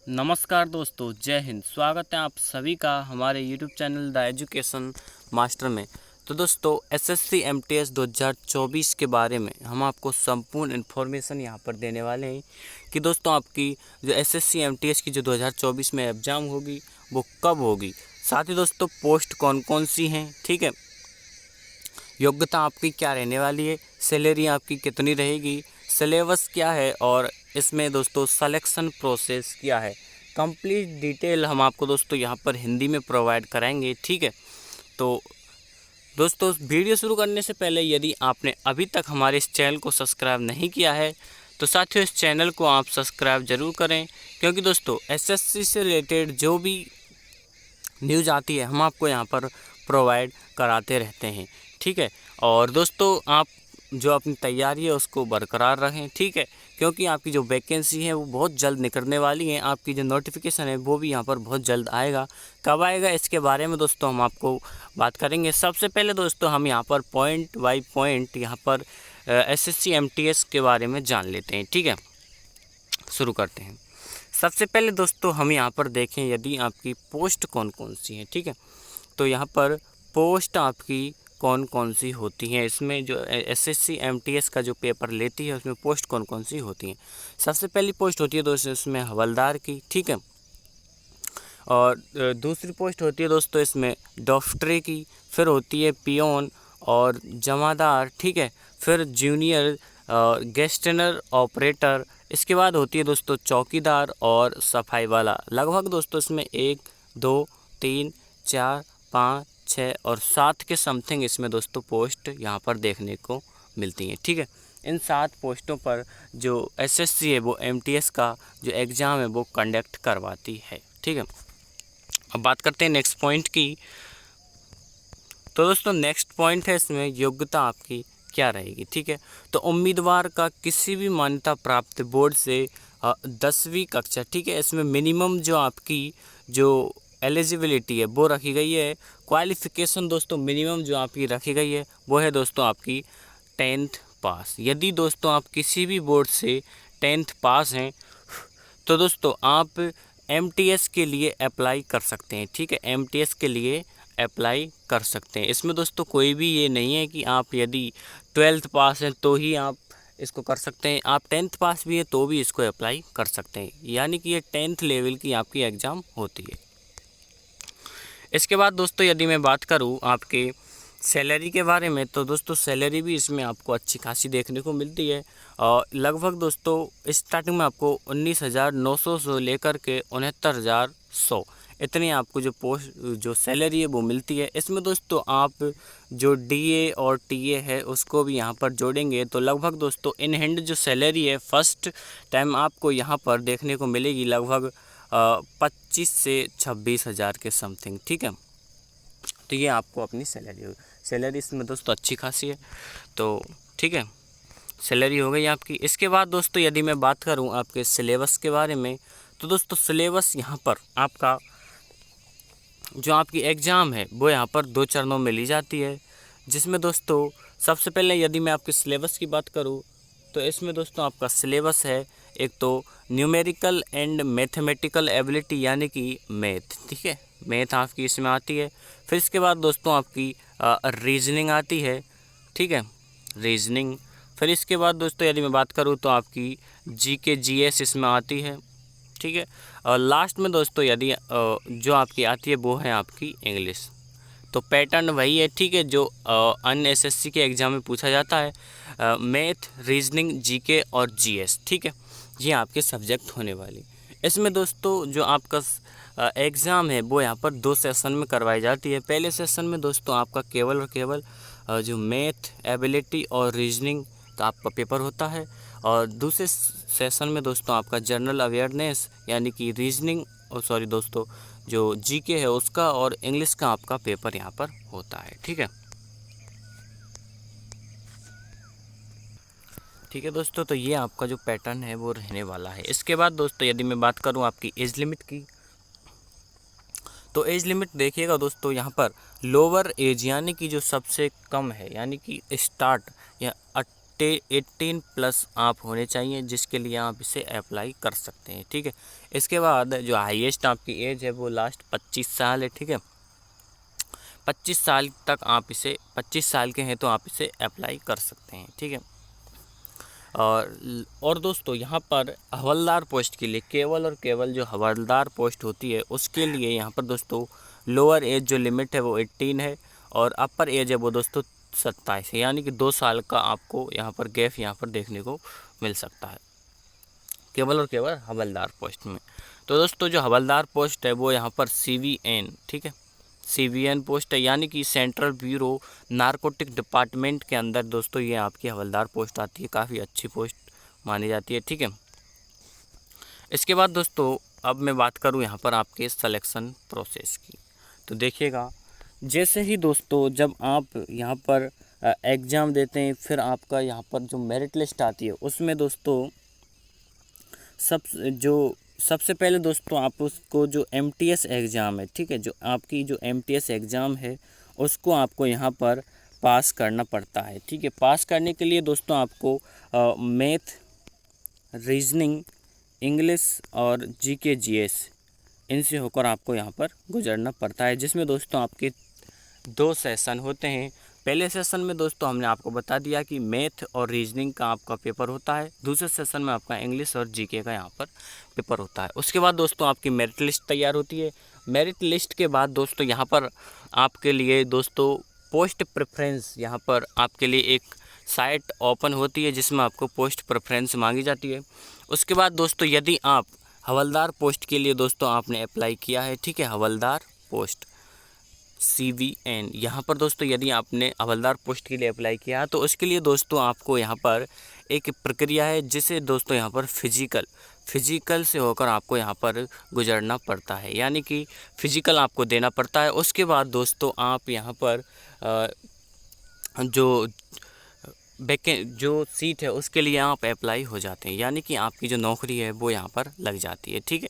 नमस्कार दोस्तों, जय हिंद। स्वागत है आप सभी का हमारे YouTube channel the education master में। तो दोस्तों एसएससी एमटीएस 2024 के बारे में हम आपको संपूर्ण इन्फॉर्मेशन यहाँ पर देने वाले हैं कि दोस्तों आपकी जो एसएससी एमटीएस की जो 2024 में एग्ज़ाम होगी वो कब होगी, साथ ही दोस्तों पोस्ट कौन कौन सी हैं, ठीक है, योग्यता आपकी क्या रहने वाली है, सैलरी आपकी कितनी रहेगी, सिलेबस क्या है और इसमें दोस्तों सिलेक्शन प्रोसेस क्या है, कंप्लीट डिटेल हम आपको दोस्तों यहाँ पर हिंदी में प्रोवाइड कराएंगे। ठीक है, तो दोस्तों वीडियो शुरू करने से पहले यदि आपने अभी तक हमारे इस चैनल को सब्सक्राइब नहीं किया है तो साथियों इस चैनल को आप सब्सक्राइब ज़रूर करें, क्योंकि दोस्तों एसएससी से रिलेटेड जो भी न्यूज़ आती है हम आपको यहाँ पर प्रोवाइड कराते रहते हैं। ठीक है, और दोस्तों आप जो अपनी तैयारी है उसको बरकरार रखें, ठीक है, क्योंकि आपकी जो वैकेंसी है वो बहुत जल्द निकलने वाली है। आपकी जो नोटिफिकेशन है वो भी यहाँ पर बहुत जल्द आएगा। कब आएगा इसके बारे में दोस्तों हम आपको बात करेंगे। सबसे पहले दोस्तों हम यहाँ पर पॉइंट बाई पॉइंट यहाँ पर एसएससी एमटीएस के बारे में जान लेते हैं। ठीक है, शुरू करते हैं। सबसे पहले दोस्तों हम यहाँ पर देखें यदि आपकी पोस्ट कौन कौन सी हैं। ठीक है, तो यहाँ पर पोस्ट आपकी कौन कौन सी होती हैं, इसमें जो एसएससी एमटीएस का जो पेपर लेती है उसमें पोस्ट कौन कौन सी होती हैं। सबसे पहली पोस्ट होती है दोस्तों इसमें हवलदार की, ठीक है, और दूसरी पोस्ट होती है दोस्तों इसमें डॉक्टरी की, फिर होती है पियोन और जमादार, ठीक है, फिर जूनियर गेस्टनर ऑपरेटर, इसके बाद होती है दोस्तों चौकीदार और सफाई वाला। लगभग दोस्तों इसमें 1 2 3 4 5 6 और 7 के समथिंग इसमें दोस्तों पोस्ट यहाँ पर देखने को मिलती हैं। ठीक है, इन 7 पोस्टों पर जो एसएससी है वो एमटीएस का जो एग्ज़ाम है वो कंडक्ट करवाती है। ठीक है, अब बात करते हैं नेक्स्ट पॉइंट की। तो दोस्तों नेक्स्ट पॉइंट है इसमें योग्यता आपकी क्या रहेगी। ठीक है, तो उम्मीदवार का किसी भी मान्यता प्राप्त बोर्ड से 10वीं कक्षा, ठीक है, इसमें मिनिमम जो आपकी जो एलिजिबिलिटी है वो रखी गई है। क्वालिफ़िकेशन दोस्तों मिनिमम जो आपकी रखी गई है वो है दोस्तों आपकी 10th पास। यदि दोस्तों आप किसी भी बोर्ड से 10th पास हैं तो दोस्तों आप एमटीएस के लिए अप्लाई कर सकते हैं। ठीक है, एमटीएस के लिए अप्लाई कर सकते हैं। इसमें दोस्तों कोई भी ये नहीं है कि आप यदि 12th पास हैं तो ही आप इसको कर सकते हैं, आप 10th पास भी हैं तो भी इसको अप्लाई कर सकते हैं, यानी कि ये 10th लेवल की आपकी एग्ज़ाम होती है। इसके बाद दोस्तों यदि मैं बात करूँ आपके सैलरी के बारे में तो दोस्तों सैलरी भी इसमें आपको अच्छी खासी देखने को मिलती है। और लगभग दोस्तों स्टार्टिंग में आपको 19,900 से लेकर के 69,100 इतनी आपको जो सैलरी है वो मिलती है। इसमें दोस्तों आप जो डीए और टीए है उसको भी यहाँ पर जोड़ेंगे तो लगभग दोस्तों इन हैंड जो सैलरी है फर्स्ट टाइम आपको यहाँ पर देखने को मिलेगी लगभग 25 से 26,000 के समथिंग। ठीक है, तो ये आपको अपनी सैलरी इसमें दोस्तों अच्छी खासी है। तो ठीक है, सैलरी हो गई आपकी। इसके बाद दोस्तों यदि मैं बात करूं आपके सिलेबस के बारे में तो दोस्तों सिलेबस यहाँ पर आपका जो आपकी एग्ज़ाम है वो यहाँ पर 2 चरणों में ली जाती है, जिसमें दोस्तों सबसे पहले यदि मैं आपके सिलेबस की बात करूँ तो इसमें दोस्तों आपका सिलेबस है एक तो न्यूमेरिकल एंड मैथमेटिकल एबिलिटी यानी कि मैथ। ठीक है, मैथ आपकी इसमें आती है। फिर इसके बाद दोस्तों आपकी रीजनिंग आती है। ठीक है, रीजनिंग। फिर इसके बाद दोस्तों यदि मैं बात करूँ तो आपकी जीके जीएस इसमें आती है। ठीक है, और लास्ट में दोस्तों यदि जो आपकी आती है वो है आपकी इंग्लिश। तो पैटर्न वही है, ठीक है, जो अन्य एसएससी के एग्ज़ाम में पूछा जाता है, मैथ, रीजनिंग, जीके और जीएस। ठीक है, ये आपके सब्जेक्ट होने वाली। इसमें दोस्तों जो आपका एग्ज़ाम है वो यहाँ पर 2 सेशन में करवाई जाती है। पहले सेशन में दोस्तों आपका केवल और केवल जो मैथ, एबिलिटी और रीजनिंग का आपका पेपर होता है, और दूसरे सेशन में दोस्तों आपका जनरल अवेयरनेस यानी कि रीजनिंग और दोस्तों जो जीके है उसका और इंग्लिश का आपका पेपर यहाँ पर होता है। ठीक है, ठीक है दोस्तों, तो ये आपका जो पैटर्न है वो रहने वाला है। इसके बाद दोस्तों यदि मैं बात करूँ आपकी एज लिमिट की तो एज लिमिट देखिएगा दोस्तों यहाँ पर लोअर एज यानी कि जो सबसे कम है यानी कि स्टार्ट या 18 प्लस आप होने चाहिए, जिसके लिए आप इसे अप्लाई कर सकते हैं। ठीक है, इसके बाद जो हाईएस्ट आपकी एज है वो लास्ट 25 साल है। ठीक है, 25 साल तक आप इसे 25 साल के हैं तो आप इसे अप्लाई कर सकते हैं। ठीक है, और दोस्तों यहाँ पर हवलदार पोस्ट के लिए केवल और केवल जो हवलदार पोस्ट होती है उसके लिए यहाँ पर दोस्तों लोअर एज जो लिमिट है वो 18 है और अपर एज है वो दोस्तों 27 है, यानी कि 2 साल का आपको यहाँ पर गैप यहाँ पर देखने को मिल सकता है केवल और केवल हवलदार पोस्ट में। तो दोस्तों जो हवलदार पोस्ट है वो यहाँ पर CVN, ठीक है, CVN पोस्ट है, यानी कि सेंट्रल ब्यूरो नारकोटिक डिपार्टमेंट के अंदर दोस्तों ये आपकी हवलदार पोस्ट आती है, काफ़ी अच्छी पोस्ट मानी जाती है। ठीक है, इसके बाद दोस्तों अब मैं बात करूं यहाँ पर आपके सिलेक्शन प्रोसेस की, तो देखिएगा जैसे ही दोस्तों जब आप यहाँ पर एग्ज़ाम देते हैं फिर आपका यहाँ पर जो मेरिट लिस्ट आती है उसमें दोस्तों सबसे पहले दोस्तों आप उसको जो MTS एग्ज़ाम है, ठीक है, जो आपकी जो MTS एग्ज़ाम है उसको आपको यहाँ पर पास करना पड़ता है। ठीक है, पास करने के लिए दोस्तों आपको मैथ, रीजनिंग, इंग्लिश और GK GS इनसे होकर आपको यहाँ पर गुजरना पड़ता है, जिसमें दोस्तों आपके 2 सेशन होते हैं। पहले सेशन में दोस्तों हमने आपको बता दिया कि मैथ और रीजनिंग का आपका पेपर होता है, दूसरे सेशन में आपका इंग्लिश और GK का यहाँ पर पेपर होता है। उसके बाद दोस्तों आपकी मेरिट लिस्ट तैयार होती है। मेरिट लिस्ट के बाद दोस्तों यहाँ पर आपके लिए दोस्तों पोस्ट प्रेफरेंस, यहाँ पर आपके लिए एक साइट ओपन होती है जिसमें आपको पोस्ट प्रेफरेंस मांगी जाती है। उसके बाद दोस्तों यदि आप हवलदार पोस्ट के लिए दोस्तों आपने अप्लाई किया है, ठीक है, हवलदार पोस्ट CVN, यहाँ पर दोस्तों यदि आपने हवलदार पोस्ट के लिए अप्लाई किया तो उसके लिए दोस्तों आपको यहाँ पर एक प्रक्रिया है जिसे दोस्तों यहाँ पर फिजिकल से होकर आपको यहाँ पर गुजरना पड़ता है, यानी कि फिजिकल आपको देना पड़ता है। उसके बाद दोस्तों आप यहाँ पर जो सीट है उसके लिए आप अप्लाई हो जाते हैं, यानी कि आपकी जो नौकरी है वो यहाँ पर लग जाती है। ठीक है,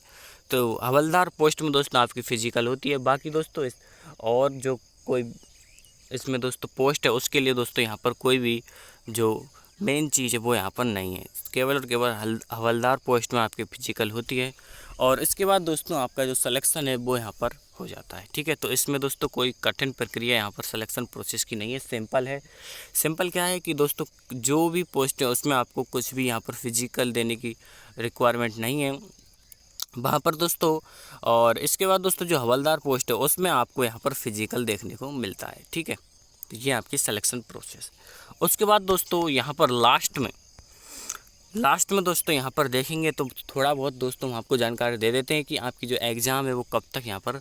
तो हवलदार पोस्ट में दोस्तों आपकी फ़िज़िकल होती है। बाकी दोस्तों और जो कोई इसमें दोस्तों पोस्ट है उसके लिए दोस्तों यहाँ पर कोई भी जो मेन चीज़ है वो यहाँ पर नहीं है, केवल और केवल हवलदार पोस्ट में आपकी फ़िजिकल होती है और इसके बाद दोस्तों आपका जो सिलेक्शन है वो यहाँ पर हो जाता है। ठीक है, तो इसमें दोस्तों कोई कठिन प्रक्रिया यहाँ पर सिलेक्शन प्रोसेस की नहीं है, सिंपल है। सिंपल क्या है कि दोस्तों जो भी पोस्ट है उसमें आपको कुछ भी यहाँ पर फिजिकल देने की रिक्वायरमेंट नहीं है वहाँ पर दोस्तों। और इसके बाद दोस्तों जो हवलदार पोस्ट है उसमें आपको यहाँ पर फिजिकल देखने को मिलता है। ठीक है, तो ये आपकी सिलेक्शन प्रोसेस। उसके बाद दोस्तों यहाँ पर लास्ट में दोस्तों यहाँ पर देखेंगे तो थोड़ा बहुत दोस्तों हम आपको जानकारी दे देते हैं कि आपकी जो एग्ज़ाम है वो कब तक यहाँ पर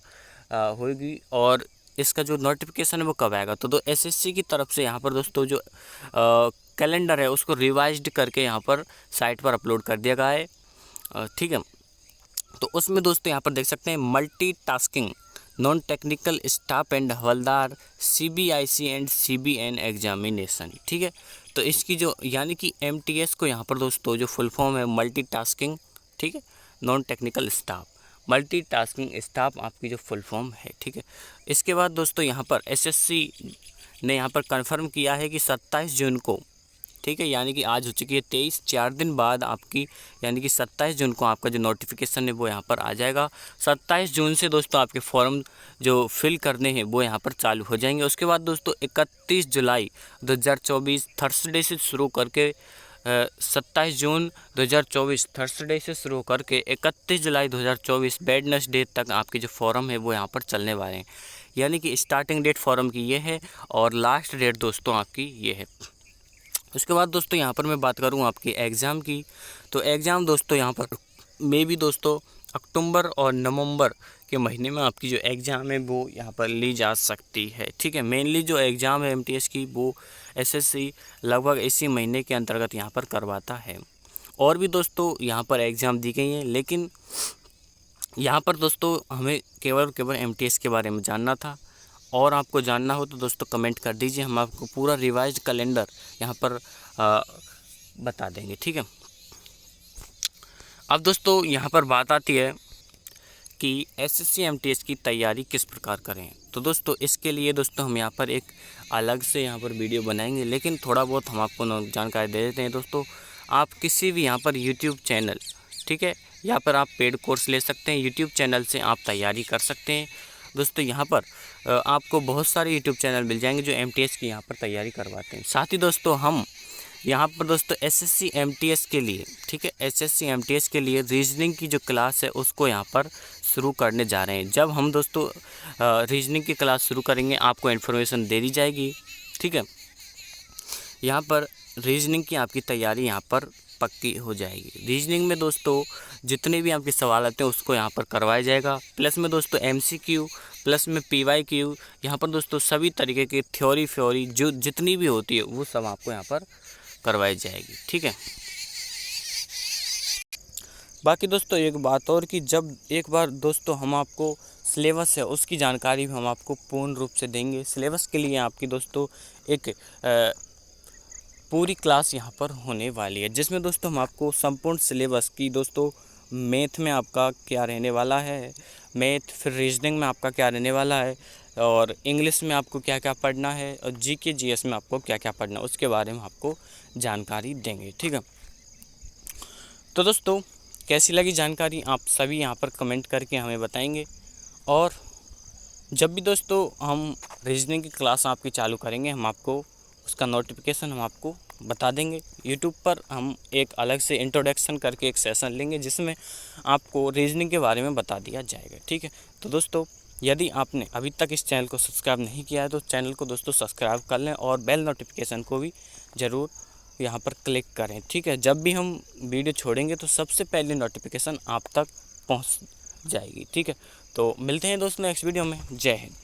होगी और इसका जो नोटिफिकेशन है वो कब आएगा। तो SSC की तरफ से यहाँ पर दोस्तों जो कैलेंडर है उसको रिवाइज्ड करके यहाँ पर साइट पर अपलोड कर दिया गया है। ठीक है, तो उसमें दोस्तों यहाँ पर देख सकते हैं multitasking non technical staff and havildar CBIC and CBN examination. ठीक है, तो इसकी जो यानी कि MTS को यहाँ पर दोस्तों जो फुल फॉर्म है मल्टीटास्किंग, ठीक है, non technical staff, multitasking staff आपकी जो फुल फॉर्म है। ठीक है, इसके बाद दोस्तों यहाँ पर SSC ने यहाँ पर कंफर्म किया है कि 27 जून को, ठीक है, यानी कि आज हो चुकी है 23, 4 दिन बाद आपकी यानी कि 27 जून को आपका जो नोटिफिकेशन है वो यहाँ पर आ जाएगा। 27 जून से दोस्तों आपके फॉर्म जो फिल करने हैं वो यहाँ पर चालू हो जाएंगे। उसके बाद दोस्तों 31 जुलाई 2024 थर्सडे से शुरू करके 27 जून 2024 थर्सडे से शुरू करके 31 जुलाई 2024 वेडनेसडे तक आपके जो फॉर्म है वो यहाँ पर चलने वाले हैं, यानी कि स्टार्टिंग डेट फॉर्म की ये है और लास्ट डेट दोस्तों आपकी ये है। उसके बाद दोस्तों यहाँ पर मैं बात करूँ आपके एग्ज़ाम की, तो एग्ज़ाम दोस्तों यहाँ पर मे भी दोस्तों अक्टूबर और नवंबर के महीने में आपकी जो एग्ज़ाम है वो यहाँ पर ली जा सकती है। ठीक है, मेनली जो एग्ज़ाम है MTS की वो SSC लगभग इसी महीने के अंतर्गत यहाँ पर करवाता है। और भी दोस्तों यहाँ पर एग्ज़ाम दी गई हैं, लेकिन यहाँ पर दोस्तों हमें केवल MTS के बारे में जानना था और आपको जानना हो तो दोस्तों कमेंट कर दीजिए, हम आपको पूरा रिवाइज्ड कैलेंडर यहाँ पर बता देंगे। ठीक है, अब दोस्तों यहाँ पर बात आती है कि एसएससी एमटीएस की तैयारी किस प्रकार करें। तो दोस्तों इसके लिए दोस्तों हम यहाँ पर एक अलग से यहाँ पर वीडियो बनाएंगे, लेकिन थोड़ा बहुत हम आपको जानकारी दे देते हैं। दोस्तों आप किसी भी यहाँ पर यूट्यूब चैनल, ठीक है, यहाँ पर आप पेड कोर्स ले सकते हैं, यूट्यूब चैनल से आप तैयारी कर सकते हैं। दोस्तों यहाँ पर आपको बहुत सारे यूट्यूब चैनल मिल जाएंगे जो एमटीएस की यहाँ पर तैयारी करवाते हैं। साथ ही दोस्तों हम यहाँ पर दोस्तों एसएससी एमटीएस के लिए, ठीक है, एसएससी एमटीएस के लिए रीजनिंग की जो क्लास है उसको यहाँ पर शुरू करने जा रहे हैं। जब हम दोस्तों रीजनिंग की क्लास शुरू करेंगे आपको इन्फॉर्मेशन दे दी जाएगी, ठीक है। यहाँ पर रीजनिंग की आपकी तैयारी यहाँ पर पक्की हो जाएगी। रीजनिंग में दोस्तों जितने भी आपके सवाल आते हैं उसको यहाँ पर करवाया जाएगा, प्लस में दोस्तों एमसीक्यू, प्लस में पीवाईक्यू, यहाँ पर दोस्तों सभी तरीके की थ्योरी जो जितनी भी होती है वो सब आपको यहाँ पर करवाई जाएगी, ठीक है। बाकी दोस्तों एक बात और कि जब एक बार दोस्तों हम आपको सिलेबस है उसकी जानकारी भी हम आपको पूर्ण रूप से देंगे। सिलेबस के लिए आपकी दोस्तों एक पूरी क्लास यहाँ पर होने वाली है, जिसमें दोस्तों हम आपको संपूर्ण सिलेबस की दोस्तों मैथ में आपका क्या रहने वाला है, मैथ, फिर रीजनिंग में आपका क्या रहने वाला है, और इंग्लिश में आपको क्या क्या पढ़ना है, और जीके जीएस में आपको क्या क्या पढ़ना है, उसके बारे में आपको जानकारी देंगे, ठीक है। तो दोस्तों कैसी लगी जानकारी आप सभी यहाँ पर कमेंट करके हमें बताएंगे, और जब भी दोस्तों हम रीजनिंग की क्लास आपकी चालू करेंगे हम आपको उसका नोटिफिकेशन हम आपको बता देंगे। यूट्यूब पर हम एक अलग से इंट्रोडक्शन करके एक सेशन लेंगे जिसमें आपको रीजनिंग के बारे में बता दिया जाएगा, ठीक है। तो दोस्तों यदि आपने अभी तक इस चैनल को सब्सक्राइब नहीं किया है तो चैनल को दोस्तों सब्सक्राइब कर लें और बेल नोटिफिकेशन को भी ज़रूर यहाँ पर क्लिक करें, ठीक है। जब भी हम वीडियो छोड़ेंगे तो सबसे पहले नोटिफिकेशन आप तक पहुँच जाएगी, ठीक है। तो मिलते हैं दोस्तों नेक्स्ट वीडियो में। जय हिंद।